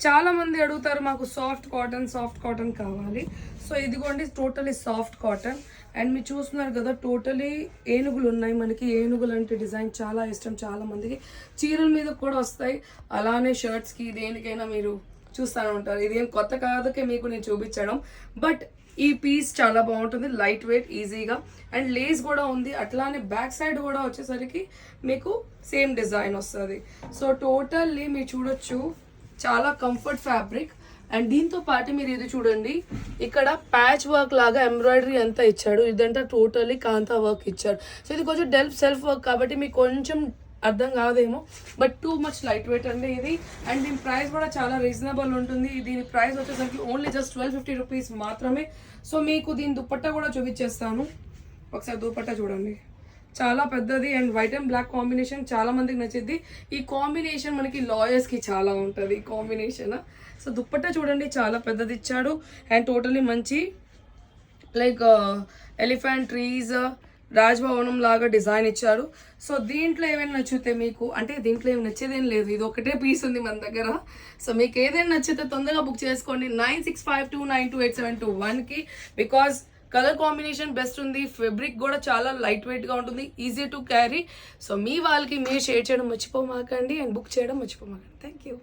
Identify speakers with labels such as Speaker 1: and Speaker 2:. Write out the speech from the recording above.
Speaker 1: చాలా మంది అడుగుతారు మాకు సాఫ్ట్ కాటన్ కావాలి. సో ఇదిగోండి టోటలీ సాఫ్ట్ కాటన్. అండ్ మీరు చూస్తున్నారు కదా టోటలీ ఏనుగులు ఉన్నాయి. మనకి ఏనుగులు అంటే డిజైన్ చాలా ఇష్టం చాలా మందికి. చీరల మీద కూడా వస్తాయి, అలానే షర్ట్స్కి దేనికైనా మీరు చూస్తూనే ఉంటారు. ఇదేం కొత్త కాదుకే మీకు నేను చూపించడం. బట్ ఈ పీస్ చాలా బాగుంటుంది, లైట్ వెయిట్, ఈజీగా. అండ్ లేస్ కూడా ఉంది. అట్లానే బ్యాక్ సైడ్ కూడా వచ్చేసరికి మీకు సేమ్ డిజైన్ వస్తుంది. సో టోటల్లీ మీరు చూడొచ్చు చాలా కంఫర్ట్ ఫ్యాబ్రిక్. అండ్ దీంతో పాటు మీరు ఇది చూడండి, ఇక్కడ ప్యాచ్ వర్క్ లాగా ఎంబ్రాయిడరీ అంతా ఇచ్చాడు. ఇదంతా టోటల్లీ కాంతా వర్క్ ఇచ్చాడు. సో ఇది కొంచెం సెల్ఫ్ వర్క్ కాబట్టి మీకు కొంచెం అర్థం కాదేమో, but too much light weight అండి ఇది. అండ్ దీని ప్రైస్ కూడా చాలా రీజనబుల్ ఉంటుంది. దీని ప్రైస్ వచ్చేసరికి ఓన్లీ జస్ట్ 1250 రూపీస్ మాత్రమే. సో మీకు దీని దుపట్టా కూడా చూపించేస్తాను. ఒకసారి దుపట్టా చూడండి, చాలా పెద్దది. And white and black combination చాలా మందికి నచ్చింది. ఈ కాంబినేషన్ మనకి లాయర్స్కి చాలా ఉంటుంది కాంబినేషన్. సో దుపట్టా చూడండి చాలా పెద్దది ఇచ్చాడు. అండ్ టోటలీ మంచి లైక్ ఎలిఫెంట్ ట్రీస్, రాజ్భవనం లాగా డిజైన్ ఇచ్చారు. సో దీంట్లో ఏమైనా నచ్చితే మీకు, అంటే దీంట్లో ఏమి నచ్చేదేం లేదు, ఇది ఒకటే పీస్ ఉంది మన దగ్గర. సో మీకు ఏదైనా నచ్చితే తొందరగా బుక్ చేసుకోండి 9652928721కి. బికాజ్ కలర్ కాంబినేషన్ బెస్ట్ ఉంది, ఫ్యాబ్రిక్ కూడా చాలా లైట్ వెయిట్గా ఉంటుంది, ఈజీ టు క్యారీ. సో మీ వాళ్ళకి మీరు షేర్ చేయడం మర్చిపోమాకండి అండ్ బుక్ చేయడం మర్చిపోమాకండి. Thank you.